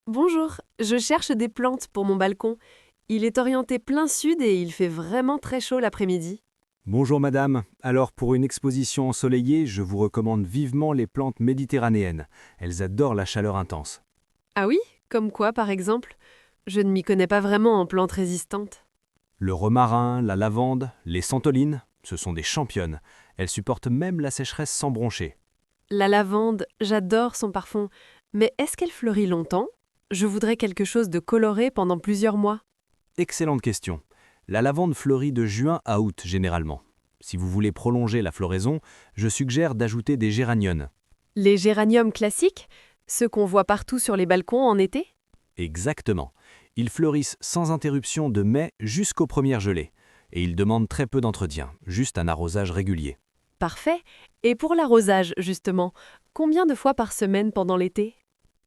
Bonjour, je cherche des plantes pour mon balcon. Il est orienté plein sud et il fait vraiment très chaud l'après-midi. Bonjour madame, alors pour une exposition ensoleillée, je vous recommande vivement les plantes méditerranéennes. Elles adorent la chaleur intense. Ah oui? Comme quoi par exemple? Je ne m'y connais pas vraiment en plantes résistantes. Le romarin, la lavande, les santolines, ce sont des championnes. Elles supportent même la sécheresse sans broncher. La lavande, j'adore son parfum. Mais est-ce qu'elle fleurit longtemps? Je voudrais quelque chose de coloré pendant plusieurs mois. Excellente question. La lavande fleurit de juin à août généralement. Si vous voulez prolonger la floraison, je suggère d'ajouter des géraniums. Les géraniums classiques? Ceux qu'on voit partout sur les balcons en été? Exactement. Ils fleurissent sans interruption de mai jusqu'aux premières gelées. Et ils demandent très peu d'entretien, juste un arrosage régulier. Parfait. Et pour l'arrosage, justement, combien de fois par semaine pendant l'été?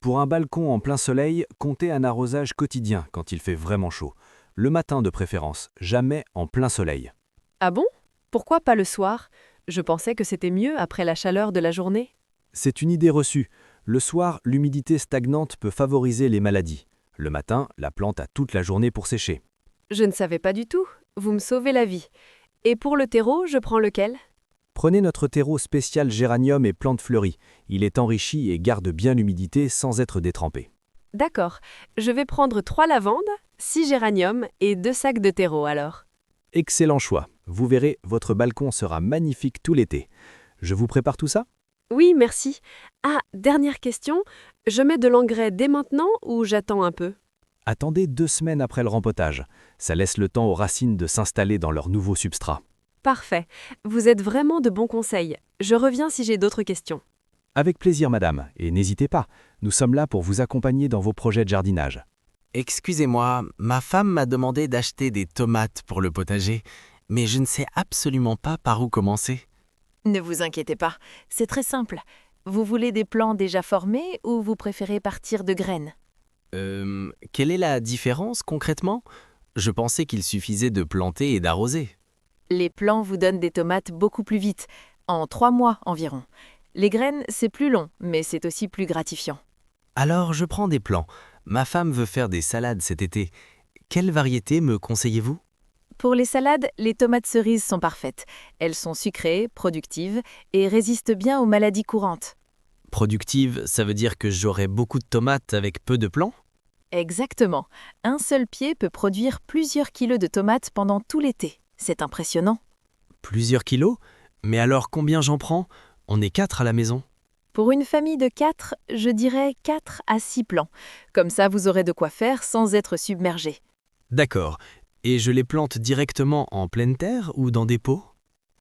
Pour un balcon en plein soleil, comptez un arrosage quotidien quand il fait vraiment chaud. Le matin de préférence, jamais en plein soleil. Ah bon? Pourquoi pas le soir? Je pensais que c'était mieux après la chaleur de la journée. C'est une idée reçue. Le soir, l'humidité stagnante peut favoriser les maladies. Le matin, la plante a toute la journée pour sécher. Je ne savais pas du tout. Vous me sauvez la vie. Et pour le terreau, je prends lequel? Prenez notre terreau spécial géranium et plantes fleuries. Il est enrichi et garde bien l'humidité sans être détrempé. D'accord. Je vais prendre 3 lavandes, 6 géraniums et 2 sacs de terreau alors. Excellent choix. Vous verrez, votre balcon sera magnifique tout l'été. Je vous prépare tout ça? Oui, merci. Ah, dernière question. Je mets de l'engrais dès maintenant ou j'attends un peu? Attendez 2 semaines après le rempotage. Ça laisse le temps aux racines de s'installer dans leur nouveau substrat. Parfait. Vous êtes vraiment de bons conseils. Je reviens si j'ai d'autres questions. Avec plaisir, madame, et n'hésitez pas, nous sommes là pour vous accompagner dans vos projets de jardinage. Excusez-moi, ma femme m'a demandé d'acheter des tomates pour le potager, mais je ne sais absolument pas par où commencer. Ne vous inquiétez pas, c'est très simple. Vous voulez des plants déjà formés ou vous préférez partir de graines? Quelle est la différence concrètement? Je pensais qu'il suffisait de planter et d'arroser. Les plants vous donnent des tomates beaucoup plus vite, en 3 mois environ. Les graines, c'est plus long, mais c'est aussi plus gratifiant. Alors je prends des plants. Ma femme veut faire des salades cet été. Quelle variété me conseillez-vous? Pour les salades, les tomates cerises sont parfaites. Elles sont sucrées, productives et résistent bien aux maladies courantes. Productive, ça veut dire que j'aurai beaucoup de tomates avec peu de plants? Exactement. Un seul pied peut produire plusieurs kilos de tomates pendant tout l'été. C'est impressionnant. Plusieurs kilos? Mais alors combien j'en prends? On est 4 à la maison. Pour une famille de 4, je dirais 4 à 6 plants. Comme ça, vous aurez de quoi faire sans être submergé. D'accord. Et je les plante directement en pleine terre ou dans des pots?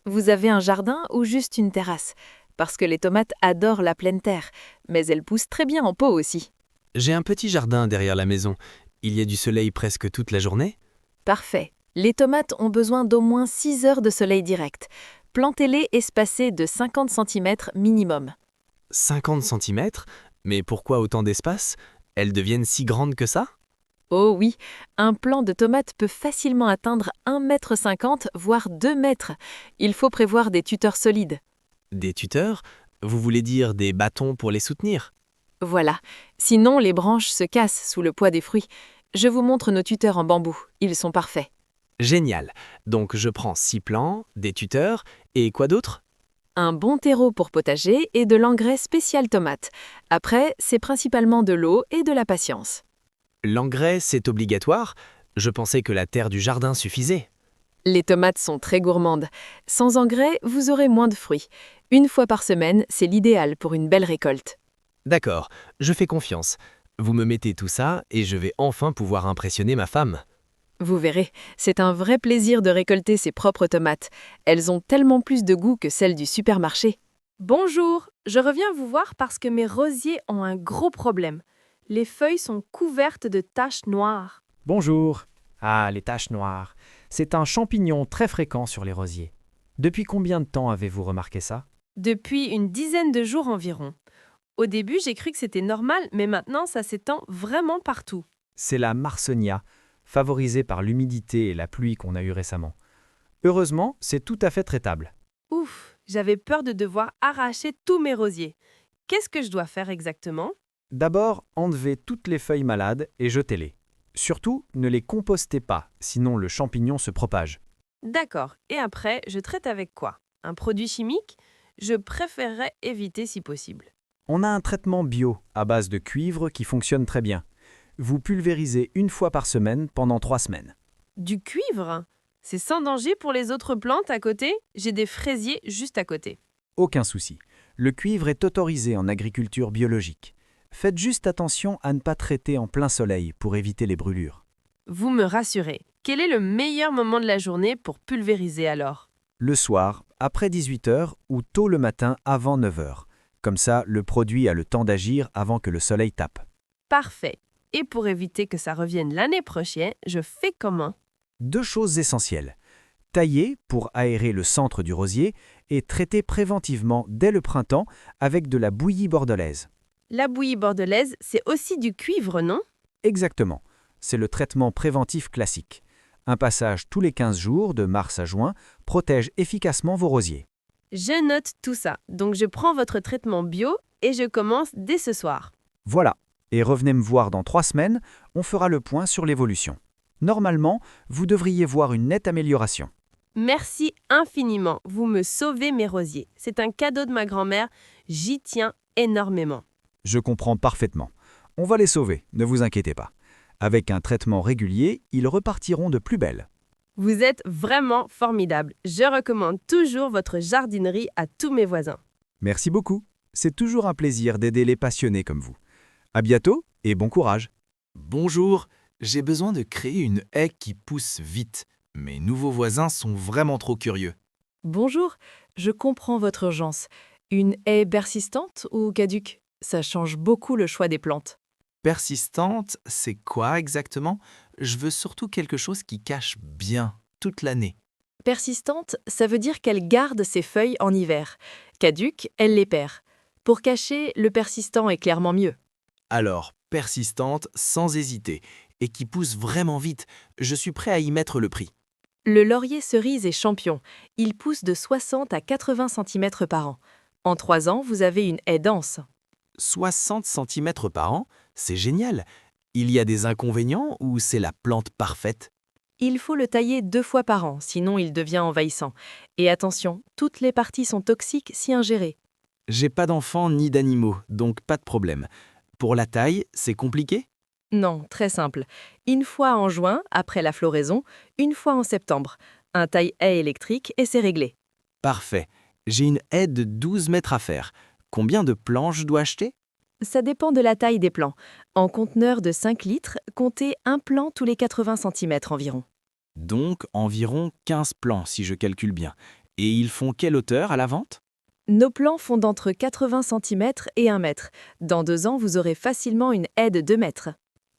Vous avez un jardin ou juste une terrasse? Parce que les tomates adorent la pleine terre, mais elles poussent très bien en pot aussi. J'ai un petit jardin derrière la maison. Il y a du soleil presque toute la journée? Parfait. Les tomates ont besoin d'au moins 6 heures de soleil direct. Plantez-les espacés de 50 cm minimum. 50 centimètres? Mais pourquoi autant d'espace? Elles deviennent si grandes que ça? Oh oui, un plant de tomates peut facilement atteindre 1,50 m, voire 2 mètres. Il faut prévoir des tuteurs solides. Des tuteurs? Vous voulez dire des bâtons pour les soutenir? Voilà, sinon les branches se cassent sous le poids des fruits. Je vous montre nos tuteurs en bambou, ils sont parfaits. Génial. Donc je prends 6 plants, des tuteurs, et quoi d'autre? Un bon terreau pour potager et de l'engrais spécial tomate. Après, c'est principalement de l'eau et de la patience. L'engrais, c'est obligatoire? Je pensais que la terre du jardin suffisait. Les tomates sont très gourmandes. Sans engrais, vous aurez moins de fruits. Une fois par semaine, c'est l'idéal pour une belle récolte. D'accord, je fais confiance. Vous me mettez tout ça et je vais enfin pouvoir impressionner ma femme. Vous verrez, c'est un vrai plaisir de récolter ses propres tomates. Elles ont tellement plus de goût que celles du supermarché. Bonjour, je reviens vous voir parce que mes rosiers ont un gros problème. Les feuilles sont couvertes de taches noires. Bonjour. Ah, les taches noires. C'est un champignon très fréquent sur les rosiers. Depuis combien de temps avez-vous remarqué ça? Depuis une dizaine de jours environ. Au début, j'ai cru que c'était normal, mais maintenant, ça s'étend vraiment partout. C'est la Marsonia, favorisée par l'humidité et la pluie qu'on a eue récemment. Heureusement, c'est tout à fait traitable. Ouf, j'avais peur de devoir arracher tous mes rosiers. Qu'est-ce que je dois faire exactement? D'abord, enlevez toutes les feuilles malades et jetez-les. Surtout, ne les compostez pas, sinon le champignon se propage. D'accord. Et après, je traite avec quoi? Un produit chimique? Je préférerais éviter si possible. On a un traitement bio à base de cuivre qui fonctionne très bien. Vous pulvérisez 1 fois par semaine pendant 3 semaines. Du cuivre? C'est sans danger pour les autres plantes à côté? J'ai des fraisiers juste à côté. Aucun souci. Le cuivre est autorisé en agriculture biologique. Faites juste attention à ne pas traiter en plein soleil pour éviter les brûlures. Vous me rassurez. Quel est le meilleur moment de la journée pour pulvériser alors? Le soir, après 18h ou tôt le matin avant 9h. Comme ça, le produit a le temps d'agir avant que le soleil tape. Parfait. Et pour éviter que ça revienne l'année prochaine, je fais comment? 2 choses essentielles. Tailler pour aérer le centre du rosier et traiter préventivement dès le printemps avec de la bouillie bordelaise. La bouillie bordelaise, c'est aussi du cuivre, non? Exactement. C'est le traitement préventif classique. Un passage tous les 15 jours, de mars à juin, protège efficacement vos rosiers. Je note tout ça. Donc je prends votre traitement bio et je commence dès ce soir. Voilà. Et revenez me voir dans 3 semaines, on fera le point sur l'évolution. Normalement, vous devriez voir une nette amélioration. Merci infiniment. Vous me sauvez mes rosiers. C'est un cadeau de ma grand-mère. J'y tiens énormément. Je comprends parfaitement. On va les sauver, ne vous inquiétez pas. Avec un traitement régulier, ils repartiront de plus belle. Vous êtes vraiment formidable. Je recommande toujours votre jardinerie à tous mes voisins. Merci beaucoup. C'est toujours un plaisir d'aider les passionnés comme vous. À bientôt et bon courage. Bonjour, j'ai besoin de créer une haie qui pousse vite. Mes nouveaux voisins sont vraiment trop curieux. Bonjour, je comprends votre urgence. Une haie persistante ou caduque? Ça change beaucoup le choix des plantes. Persistante, c'est quoi exactement? Je veux surtout quelque chose qui cache bien toute l'année. Persistante, ça veut dire qu'elle garde ses feuilles en hiver. Caduque, elle les perd. Pour cacher, le persistant est clairement mieux. Alors, persistante, sans hésiter, et qui pousse vraiment vite, je suis prêt à y mettre le prix. Le laurier cerise est champion. Il pousse de 60 à 80 cm par an. En 3 ans, vous avez une haie dense. 60 cm par an, c'est génial. Il y a des inconvénients ou c'est la plante parfaite? Il faut le tailler 2 fois par an, sinon il devient envahissant. Et attention, toutes les parties sont toxiques si ingérées. J'ai pas d'enfants ni d'animaux, donc pas de problème. Pour la taille, c'est compliqué? Non, très simple. 1 fois en juin, après la floraison, 1 fois en septembre. Un taille-haie électrique et c'est réglé. Parfait. J'ai une haie de 12 mètres à faire. Combien de planches je dois acheter? Ça dépend de la taille des plants. En conteneur de 5 litres, comptez un plant tous les 80 cm environ. Donc environ 15 plants si je calcule bien. Et ils font quelle hauteur à la vente? Nos plants font d'entre 80 cm et 1 mètre. Dans 2 ans, vous aurez facilement une haie de 2 mètres.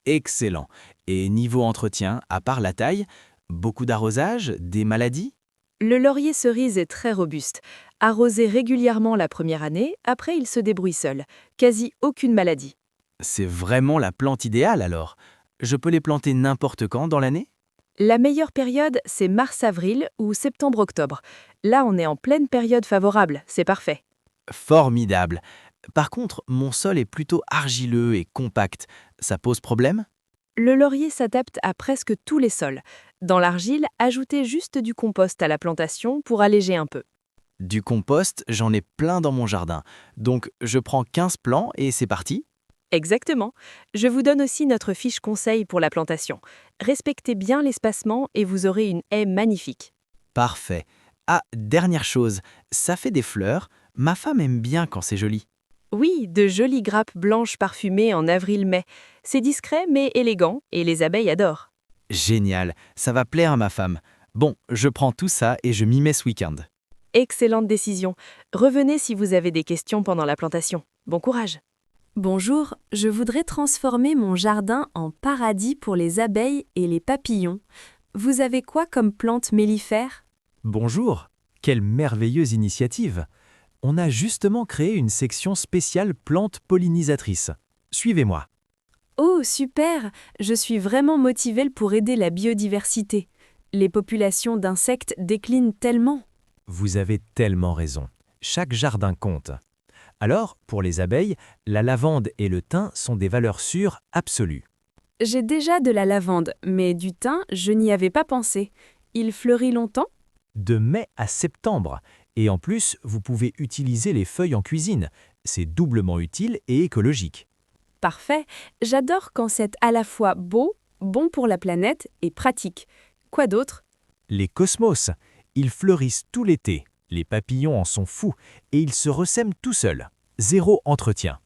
Excellent. Et niveau entretien, à part la taille, beaucoup d'arrosage, des maladies? Le laurier cerise est très robuste. Arrosé régulièrement la première année, après il se débrouille seul. Quasi aucune maladie. C'est vraiment la plante idéale alors. Je peux les planter n'importe quand dans l'année? La meilleure période, c'est mars-avril ou septembre-octobre. Là, on est en pleine période favorable, c'est parfait. Formidable. Par contre, mon sol est plutôt argileux et compact. Ça pose problème? Le laurier s'adapte à presque tous les sols. Dans l'argile, ajoutez juste du compost à la plantation pour alléger un peu. Du compost, j'en ai plein dans mon jardin. Donc, je prends 15 plants et c'est parti. Exactement. Je vous donne aussi notre fiche conseil pour la plantation. Respectez bien l'espacement et vous aurez une haie magnifique. Parfait. Ah, dernière chose, ça fait des fleurs. Ma femme aime bien quand c'est joli. Oui, de jolies grappes blanches parfumées en avril-mai. C'est discret mais élégant et les abeilles adorent. Génial, ça va plaire à ma femme. Bon, je prends tout ça et je m'y mets ce week-end. Excellente décision. Revenez si vous avez des questions pendant la plantation. Bon courage. Bonjour, je voudrais transformer mon jardin en paradis pour les abeilles et les papillons. Vous avez quoi comme plante mellifère? Bonjour, quelle merveilleuse initiative! On a justement créé une section spéciale plantes pollinisatrices. Suivez-moi. Oh, super! Je suis vraiment motivée pour aider la biodiversité. Les populations d'insectes déclinent tellement. Vous avez tellement raison. Chaque jardin compte. Alors, pour les abeilles, la lavande et le thym sont des valeurs sûres absolues. J'ai déjà de la lavande, mais du thym, je n'y avais pas pensé. Il fleurit longtemps? De mai à septembre. Et en plus, vous pouvez utiliser les feuilles en cuisine. C'est doublement utile et écologique. Parfait. J'adore quand c'est à la fois beau, bon pour la planète et pratique. Quoi d'autre? Les cosmos, ils fleurissent tout l'été. Les papillons en sont fous et ils se ressèment tout seuls. Zéro entretien.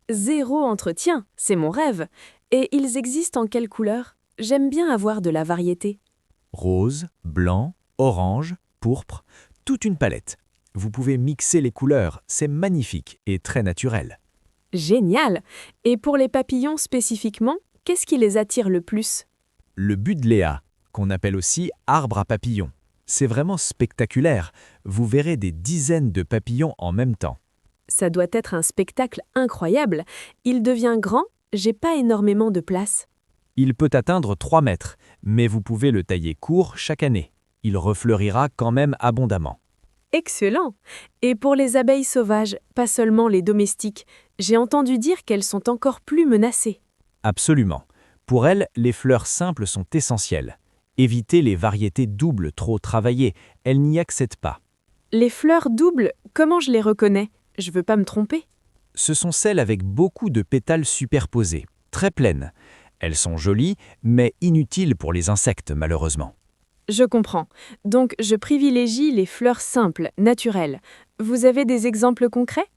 Zéro entretien, c'est mon rêve. Et ils existent en quelle couleur? J'aime bien avoir de la variété. Rose, blanc, orange, pourpre, toute une palette. Vous pouvez mixer les couleurs, c'est magnifique et très naturel. Génial! Et pour les papillons spécifiquement, qu'est-ce qui les attire le plus? Le buddléa, qu'on appelle aussi arbre à papillons. C'est vraiment spectaculaire. Vous verrez des dizaines de papillons en même temps. Ça doit être un spectacle incroyable. Il devient grand, j'ai pas énormément de place. Il peut atteindre 3 mètres, mais vous pouvez le tailler court chaque année. Il refleurira quand même abondamment. Excellent! Et pour les abeilles sauvages, pas seulement les domestiques, j'ai entendu dire qu'elles sont encore plus menacées. Absolument. Pour elles, les fleurs simples sont essentielles. Évitez les variétés doubles trop travaillées, elles n'y accèdent pas. Les fleurs doubles, comment je les reconnais? Je veux pas me tromper. Ce sont celles avec beaucoup de pétales superposés, très pleines. Elles sont jolies, mais inutiles pour les insectes malheureusement. Je comprends. Donc je privilégie les fleurs simples, naturelles. Vous avez des exemples concrets?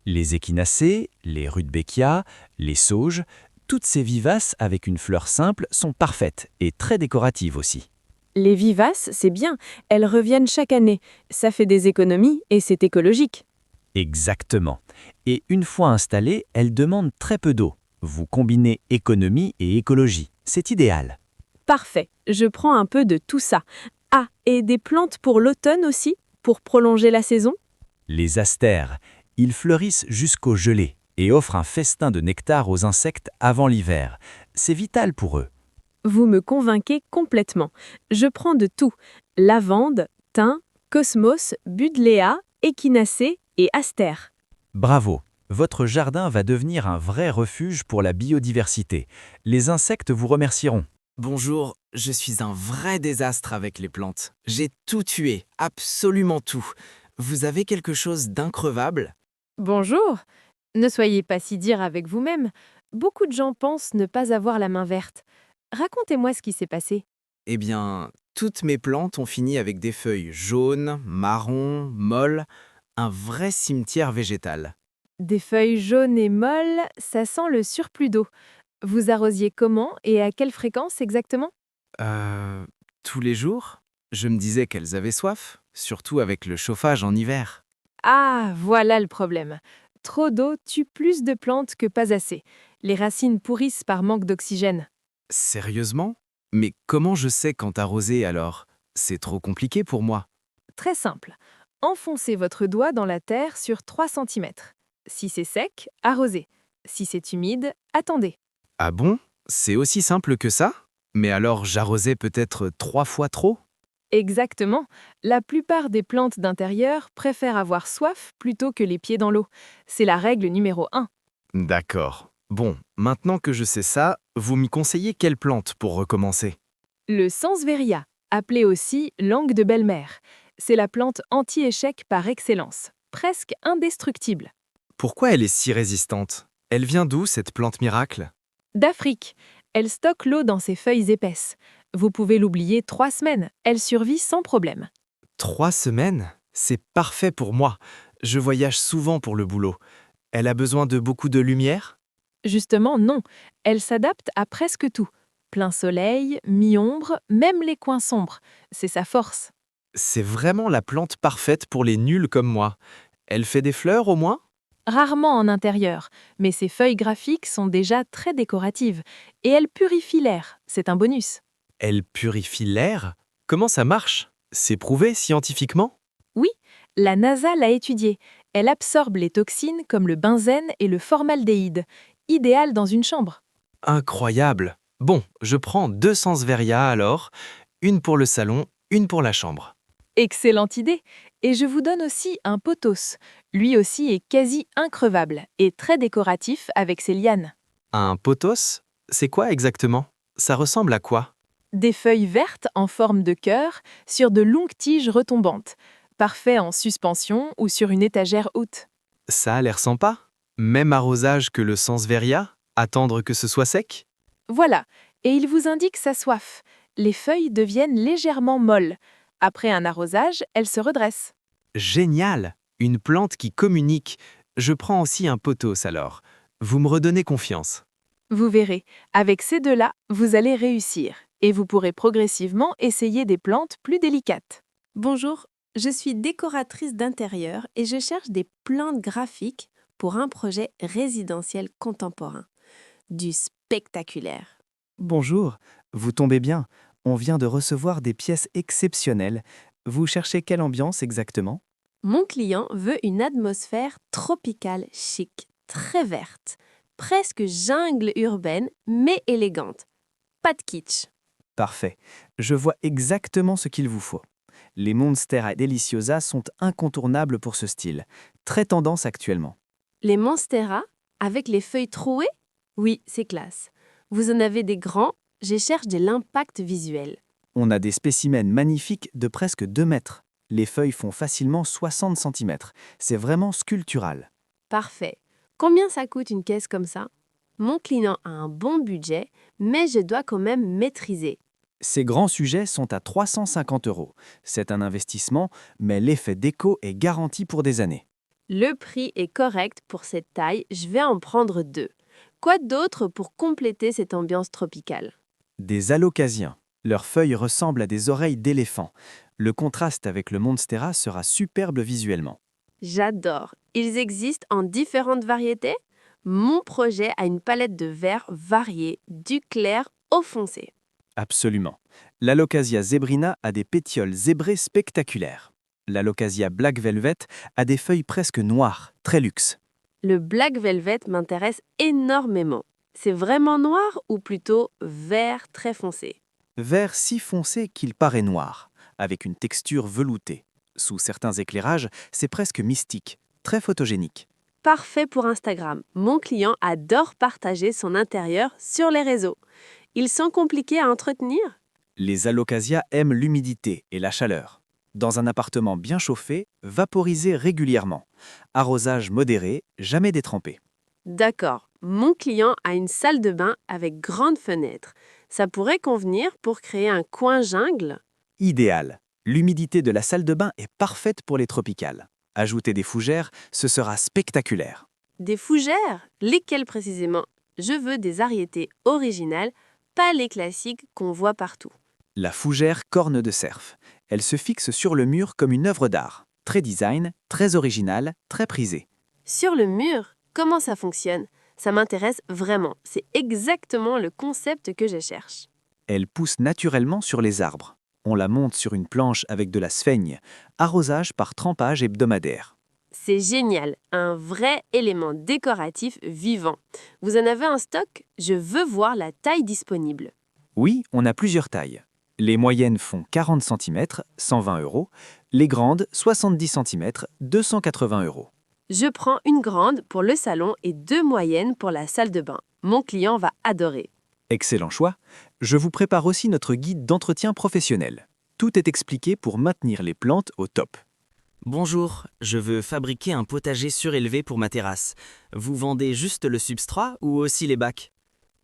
Les échinacées, les rudbeckias, les sauges, toutes ces vivaces avec une fleur simple sont parfaites et très décoratives aussi. Les vivaces, c'est bien. Elles reviennent chaque année. Ça fait des économies et c'est écologique. Exactement. Et une fois installées, elles demandent très peu d'eau. Vous combinez économie et écologie. C'est idéal. Parfait. Je prends un peu de tout ça. Ah, et des plantes pour l'automne aussi, pour prolonger la saison? Les astères, ils fleurissent jusqu'au gelé et offrent un festin de nectar aux insectes avant l'hiver. C'est vital pour eux. Vous me convainquez complètement. Je prends de tout. Lavande, thym, cosmos, buddléa, échinacée et astère. Bravo, votre jardin va devenir un vrai refuge pour la biodiversité. Les insectes vous remercieront. Bonjour, je suis un vrai désastre avec les plantes. J'ai tout tué, absolument tout. Vous avez quelque chose d'increvable? Bonjour. Ne soyez pas si dire avec vous-même. Beaucoup de gens pensent ne pas avoir la main verte. Racontez-moi ce qui s'est passé. Eh bien, toutes mes plantes ont fini avec des feuilles jaunes, marron, molles, un vrai cimetière végétal. Des feuilles jaunes et molles, ça sent le surplus d'eau. Vous arrosiez comment et à quelle fréquence exactement? Tous les jours? Je me disais qu'elles avaient soif, surtout avec le chauffage en hiver. Ah, voilà le problème. Trop d'eau tue plus de plantes que pas assez. Les racines pourrissent par manque d'oxygène. Sérieusement? Mais comment je sais quand arroser alors? C'est trop compliqué pour moi. Très simple. Enfoncez votre doigt dans la terre sur 3 cm. Si c'est sec, arrosez. Si c'est humide, attendez. Ah bon? C'est aussi simple que ça? Mais alors j'arrosais peut-être 3 fois trop? Exactement. La plupart des plantes d'intérieur préfèrent avoir soif plutôt que les pieds dans l'eau. C'est la règle numéro 1. D'accord. Bon, maintenant que je sais ça, vous m'y conseillez quelle plante pour recommencer? Le sansevieria, appelé aussi langue de belle-mère. C'est la plante anti-échec par excellence, presque indestructible. Pourquoi elle est si résistante? Elle vient d'où cette plante miracle? D'Afrique, elle stocke l'eau dans ses feuilles épaisses. Vous pouvez l'oublier 3 semaines, elle survit sans problème. 3 semaines? C'est parfait pour moi. Je voyage souvent pour le boulot. Elle a besoin de beaucoup de lumière? Justement, non, elle s'adapte à presque tout. Plein soleil, mi-ombre, même les coins sombres. C'est sa force. C'est vraiment la plante parfaite pour les nuls comme moi. Elle fait des fleurs au moins? Rarement en intérieur, mais ses feuilles graphiques sont déjà très décoratives. Et elle purifie l'air, c'est un bonus. Elle purifie l'air? Comment ça marche? C'est prouvé scientifiquement? Oui, la NASA l'a étudiée. Elle absorbe les toxines comme le benzène et le formaldéhyde, idéal dans une chambre. Incroyable! Bon, je prends 2 sansevieria alors, une pour le salon, une pour la chambre. Excellente idée. Et je vous donne aussi un pothos. Lui aussi est quasi increvable et très décoratif avec ses lianes. Un pothos? C'est quoi exactement? Ça ressemble à quoi? Des feuilles vertes en forme de cœur sur de longues tiges retombantes, parfait en suspension ou sur une étagère haute. Ça a l'air sympa. Même arrosage que le sansevieria? Attendre que ce soit sec? Voilà, et il vous indique sa soif. Les feuilles deviennent légèrement molles. Après un arrosage, elles se redressent. Génial! Une plante qui communique. Je prends aussi un pothos alors. Vous me redonnez confiance. Vous verrez, avec ces deux-là, vous allez réussir et vous pourrez progressivement essayer des plantes plus délicates. Bonjour, je suis décoratrice d'intérieur et je cherche des plantes graphiques pour un projet résidentiel contemporain. Du spectaculaire. Bonjour, vous tombez bien. On vient de recevoir des pièces exceptionnelles. Vous cherchez quelle ambiance exactement? Mon client veut une atmosphère tropicale chic, très verte, presque jungle urbaine mais élégante. Pas de kitsch. Parfait. Je vois exactement ce qu'il vous faut. Les Monstera Deliciosa sont incontournables pour ce style. Très tendance actuellement. Les Monstera, avec les feuilles trouées? Oui, c'est classe. Vous en avez des grands, je cherche de l'impact visuel. On a des spécimens magnifiques de presque 2 mètres. Les feuilles font facilement 60 cm. C'est vraiment sculptural. Parfait. Combien ça coûte une caisse comme ça? Mon client a un bon budget, mais je dois quand même maîtriser. Ces grands sujets sont à 350 €. C'est un investissement, mais l'effet déco est garanti pour des années. Le prix est correct pour cette taille, je vais en prendre 2. Quoi d'autre pour compléter cette ambiance tropicale? Des alocasiens. Leurs feuilles ressemblent à des oreilles d'éléphant. Le contraste avec le Monstera sera superbe visuellement. J'adore. Ils existent en différentes variétés? Mon projet a une palette de verts variés, du clair au foncé. Absolument. L'Alocasia zebrina a des pétioles zébrées spectaculaires. L'Alocasia Black Velvet a des feuilles presque noires, très luxe. Le Black Velvet m'intéresse énormément. C'est vraiment noir ou plutôt vert très foncé? Vert si foncé qu'il paraît noir, avec une texture veloutée. Sous certains éclairages, c'est presque mystique, très photogénique. Parfait pour Instagram. Mon client adore partager son intérieur sur les réseaux. Ils sont compliqués à entretenir? Les alocasias aiment l'humidité et la chaleur. Dans un appartement bien chauffé, vaporisez régulièrement. Arrosage modéré, jamais détrempé. D'accord. Mon client a une salle de bain avec grande fenêtre. Ça pourrait convenir pour créer un coin jungle? Idéal. L'humidité de la salle de bain est parfaite pour les tropicales. Ajoutez des fougères, ce sera spectaculaire. Des fougères? Lesquelles précisément? Je veux des variétés originales, pas les classiques qu'on voit partout. La fougère corne de cerf. Elle se fixe sur le mur comme une œuvre d'art. Très design, très original, très prisée. Sur le mur? Comment ça fonctionne? Ça m'intéresse vraiment. C'est exactement le concept que je cherche. Elle pousse naturellement sur les arbres. On la monte sur une planche avec de la sphaigne. Arrosage par trempage hebdomadaire. C'est génial, un vrai élément décoratif vivant. Vous en avez un stock? Je veux voir la taille disponible. Oui, on a plusieurs tailles. Les moyennes font 40 cm, 120 €. Les grandes, 70 cm, 280 €. Je prends une grande pour le salon et 2 moyennes pour la salle de bain. Mon client va adorer. Excellent choix. Je vous prépare aussi notre guide d'entretien professionnel. Tout est expliqué pour maintenir les plantes au top. Bonjour, je veux fabriquer un potager surélevé pour ma terrasse. Vous vendez juste le substrat ou aussi les bacs?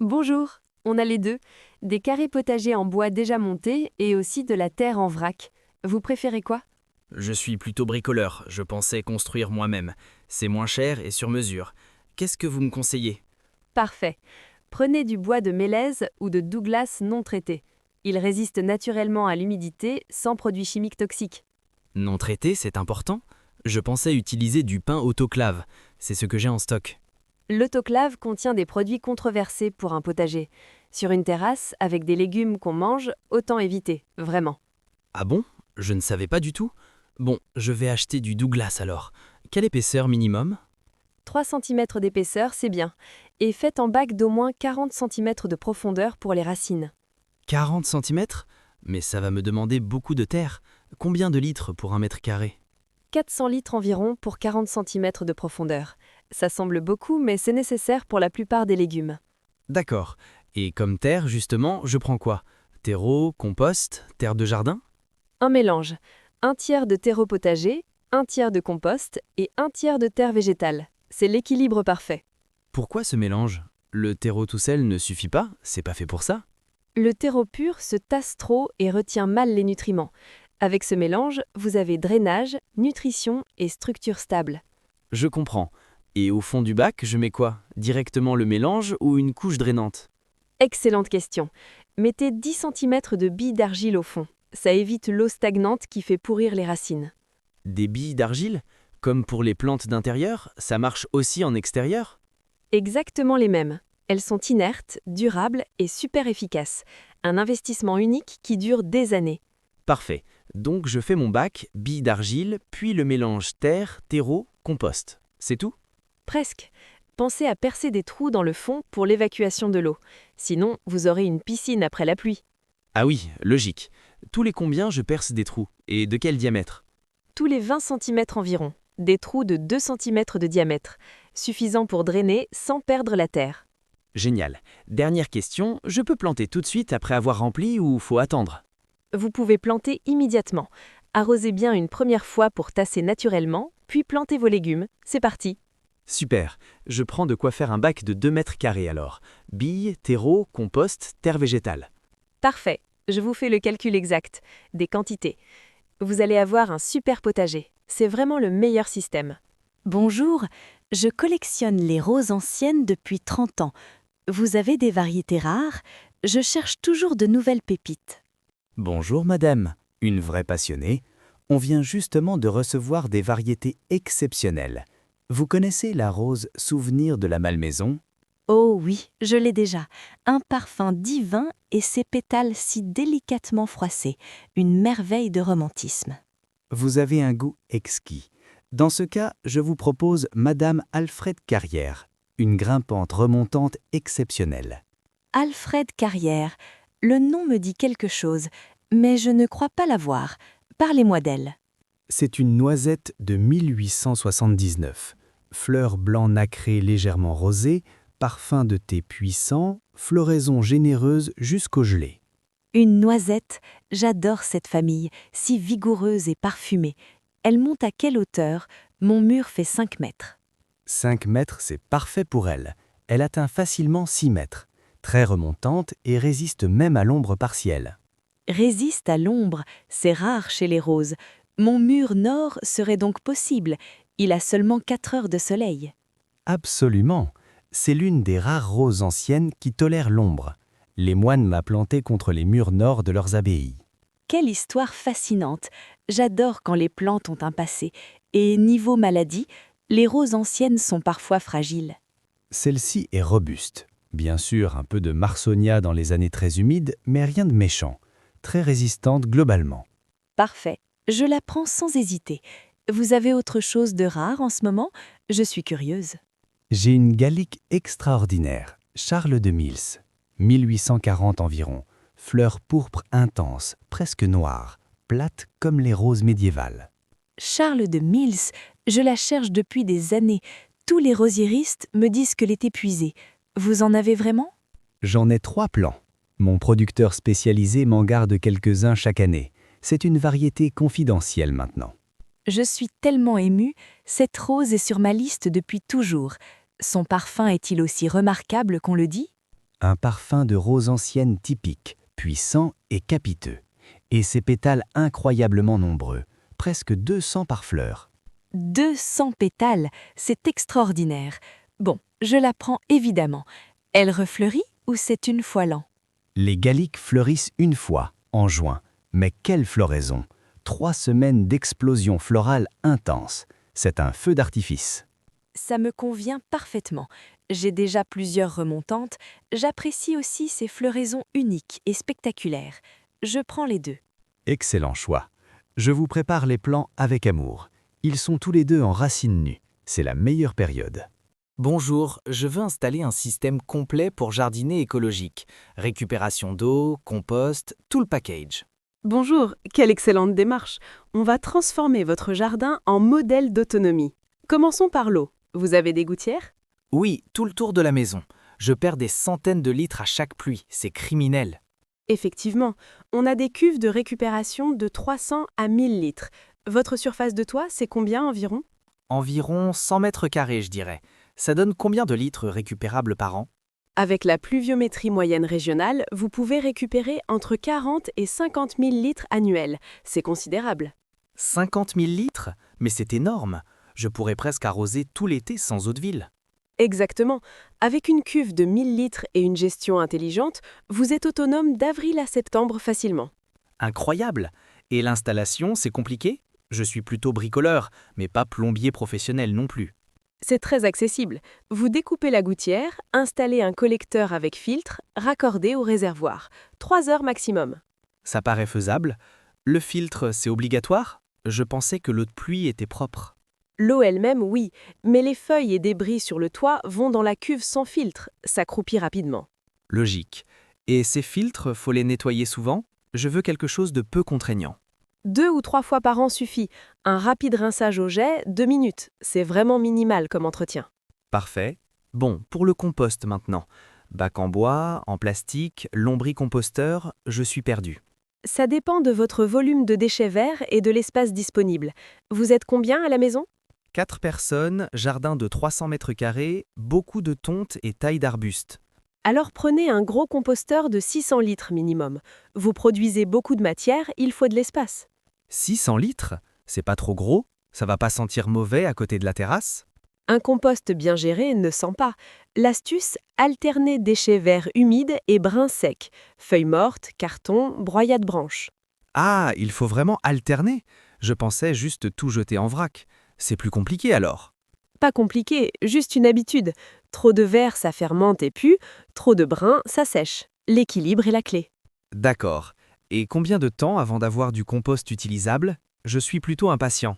Bonjour, on a les deux. Des carrés potagers en bois déjà montés et aussi de la terre en vrac. Vous préférez quoi? Je suis plutôt bricoleur, je pensais construire moi-même. C'est moins cher et sur mesure. Qu'est-ce que vous me conseillez? Parfait. Prenez du bois de mélèze ou de Douglas non traité. Il résiste naturellement à l'humidité sans produits chimiques toxiques. Non traité, c'est important? Je pensais utiliser du pain autoclave. C'est ce que j'ai en stock. L'autoclave contient des produits controversés pour un potager. Sur une terrasse, avec des légumes qu'on mange, autant éviter, vraiment. Ah bon? Je ne savais pas du tout. Bon, je vais acheter du Douglas alors. Quelle épaisseur minimum? 3 cm d'épaisseur, c'est bien. Et faites en bac d'au moins 40 cm de profondeur pour les racines. 40 cm? Mais ça va me demander beaucoup de terre. Combien de litres pour 1 mètre carré? 400 litres environ pour 40 cm de profondeur. Ça semble beaucoup, mais c'est nécessaire pour la plupart des légumes. D'accord. Et comme terre, justement, je prends quoi? Terreau, compost, terre de jardin? Un mélange. 1/3 de terreau potager, 1/3 de compost et 1/3 de terre végétale. C'est l'équilibre parfait. Pourquoi ce mélange? Le terreau tout seul ne suffit pas? C'est pas fait pour ça? Le terreau pur se tasse trop et retient mal les nutriments. Avec ce mélange, vous avez drainage, nutrition et structure stable. Je comprends. Et au fond du bac, je mets quoi? Directement le mélange ou une couche drainante? Excellente question. Mettez 10 cm de billes d'argile au fond. Ça évite l'eau stagnante qui fait pourrir les racines. Des billes d'argile? Comme pour les plantes d'intérieur, ça marche aussi en extérieur? Exactement les mêmes. Elles sont inertes, durables et super efficaces. Un investissement unique qui dure des années. Parfait. Donc je fais mon bac, billes d'argile, puis le mélange terre, terreau, compost. C'est tout? Presque. Pensez à percer des trous dans le fond pour l'évacuation de l'eau. Sinon, vous aurez une piscine après la pluie. Ah oui, logique. Tous les combien je perce des trous? Et de quel diamètre? Tous les 20 cm environ. Des trous de 2 cm de diamètre. Suffisant pour drainer sans perdre la terre. Génial. Dernière question, je peux planter tout de suite après avoir rempli ou faut attendre? Vous pouvez planter immédiatement. Arrosez bien une première fois pour tasser naturellement, puis plantez vos légumes. C'est parti. Super. Je prends de quoi faire un bac de 2 mètres carrés alors. Billes, terreau, compost, terre végétale. Parfait. Je vous fais le calcul exact. Des quantités. Vous allez avoir un super potager. C'est vraiment le meilleur système. Bonjour, je collectionne les roses anciennes depuis 30 ans. Vous avez des variétés rares? Je cherche toujours de nouvelles pépites. Bonjour madame, une vraie passionnée. On vient justement de recevoir des variétés exceptionnelles. Vous connaissez la rose Souvenir de la Malmaison? Oh oui, je l'ai déjà. Un parfum divin et ses pétales si délicatement froissés. Une merveille de romantisme. Vous avez un goût exquis. Dans ce cas, je vous propose Madame Alfred Carrière, une grimpante remontante exceptionnelle. Alfred Carrière. Le nom me dit quelque chose, mais je ne crois pas l'avoir. Parlez-moi d'elle. C'est une noisette de 1879. Fleurs blanc nacré légèrement rosées, parfum de thé puissant, floraison généreuse jusqu'au gelé. Une noisette, j'adore cette famille, si vigoureuse et parfumée. Elle monte à quelle hauteur? Mon mur fait 5 mètres. 5 mètres, c'est parfait pour elle. Elle atteint facilement 6 mètres. Très remontante et résiste même à l'ombre partielle. Résiste à l'ombre, c'est rare chez les roses. Mon mur nord serait donc possible. Il a seulement 4 heures de soleil. Absolument. C'est l'une des rares roses anciennes qui tolèrent l'ombre. Les moines m'a planté contre les murs nord de leurs abbayes. Quelle histoire fascinante. J'adore quand les plantes ont un passé. Et niveau maladie, les roses anciennes sont parfois fragiles. Celle-ci est robuste. Bien sûr, un peu de marsonia dans les années très humides, mais rien de méchant. Très résistante globalement. Parfait. Je la prends sans hésiter. Vous avez autre chose de rare en ce moment? Je suis curieuse. J'ai une gallique extraordinaire, Charles de Mills, 1840 environ. Fleurs pourpres intenses, presque noires, plates comme les roses médiévales. Charles de Mills, je la cherche depuis des années. Tous les rosiéristes me disent que l'est épuisée. Vous en avez vraiment? J'en ai 3 plants. Mon producteur spécialisé m'en garde quelques-uns chaque année. C'est une variété confidentielle maintenant. Je suis tellement émue, cette rose est sur ma liste depuis toujours. Son parfum est-il aussi remarquable qu'on le dit? Un parfum de rose ancienne typique, puissant et capiteux. Et ses pétales incroyablement nombreux, presque 200 par fleur. 200 pétales, c'est extraordinaire. Bon, je la prends évidemment. Elle refleurit ou c'est une fois l'an? Les galliques fleurissent une fois, en juin. Mais quelle floraison! 3 semaines d'explosion florale intense. C'est un feu d'artifice. Ça me convient parfaitement. J'ai déjà plusieurs remontantes. J'apprécie aussi ces floraisons uniques et spectaculaires. Je prends les deux. Excellent choix. Je vous prépare les plants avec amour. Ils sont tous les deux en racines nues. C'est la meilleure période. Bonjour, je veux installer un système complet pour jardiner écologique. Récupération d'eau, compost, tout le package. Bonjour, quelle excellente démarche. On va transformer votre jardin en modèle d'autonomie. Commençons par l'eau. Vous avez des gouttières? Oui, tout le tour de la maison. Je perds des centaines de litres à chaque pluie, c'est criminel. Effectivement, on a des cuves de récupération de 300 à 1000 litres. Votre surface de toit, c'est combien environ? Environ 100 mètres carrés, je dirais. Ça donne combien de litres récupérables par an? Avec la pluviométrie moyenne régionale, vous pouvez récupérer entre 40 et 50 000 litres annuels. C'est considérable. 50 000 litres? Mais c'est énorme. Je pourrais presque arroser tout l'été sans eau de ville. Exactement. Avec une cuve de 1000 litres et une gestion intelligente, vous êtes autonome d'avril à septembre facilement. Incroyable! Et l'installation, c'est compliqué? Je suis plutôt bricoleur, mais pas plombier professionnel non plus. C'est très accessible. Vous découpez la gouttière, installez un collecteur avec filtre, raccordé au réservoir. 3 heures maximum. Ça paraît faisable. Le filtre, c'est obligatoire? Je pensais que l'eau de pluie était propre. L'eau elle-même, oui, mais les feuilles et débris sur le toit vont dans la cuve sans filtre. Ça croupit rapidement. Logique. Et ces filtres, faut les nettoyer souvent? Je veux quelque chose de peu contraignant. 2 ou 3 fois par an suffit. Un rapide rinçage au jet, 2 minutes. C'est vraiment minimal comme entretien. Parfait. Bon, pour le compost maintenant. Bac en bois, en plastique, lombricomposteur, je suis perdu. Ça dépend de votre volume de déchets verts et de l'espace disponible. Vous êtes combien à la maison? 4 personnes, jardin de 300 mètres carrés, beaucoup de tontes et tailles d'arbustes. Alors prenez un gros composteur de 600 litres minimum. Vous produisez beaucoup de matière, il faut de l'espace. 600 litres? C'est pas trop gros? Ça va pas sentir mauvais à côté de la terrasse? Un compost bien géré ne sent pas. L'astuce, alterner déchets verts humides et bruns secs. Feuilles mortes, carton, broyades branches. Ah, il faut vraiment alterner. Je pensais juste tout jeter en vrac. C'est plus compliqué alors. Pas compliqué, juste une habitude. Trop de verre, ça fermente et pue. Trop de brun, ça sèche. L'équilibre est la clé. D'accord. Et combien de temps avant d'avoir du compost utilisable? Je suis plutôt impatient.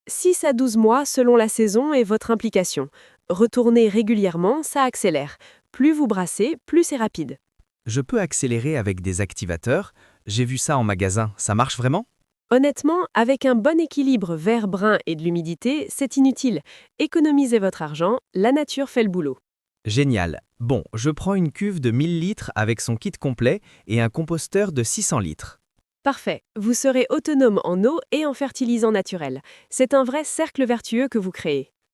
6 à 12 mois selon la saison et votre implication. Retournez régulièrement, ça accélère. Plus vous brassez, plus c'est rapide. Je peux accélérer avec des activateurs. J'ai vu ça en magasin. Ça marche vraiment? Honnêtement, avec un bon équilibre vert-brun et de l'humidité, c'est inutile. Économisez votre argent, la nature fait le boulot. Génial. Bon, je prends une cuve de 1000 litres avec son kit complet et un composteur de 600 litres. Parfait, vous serez autonome en eau et en fertilisant naturel. C'est un vrai cercle vertueux que vous créez.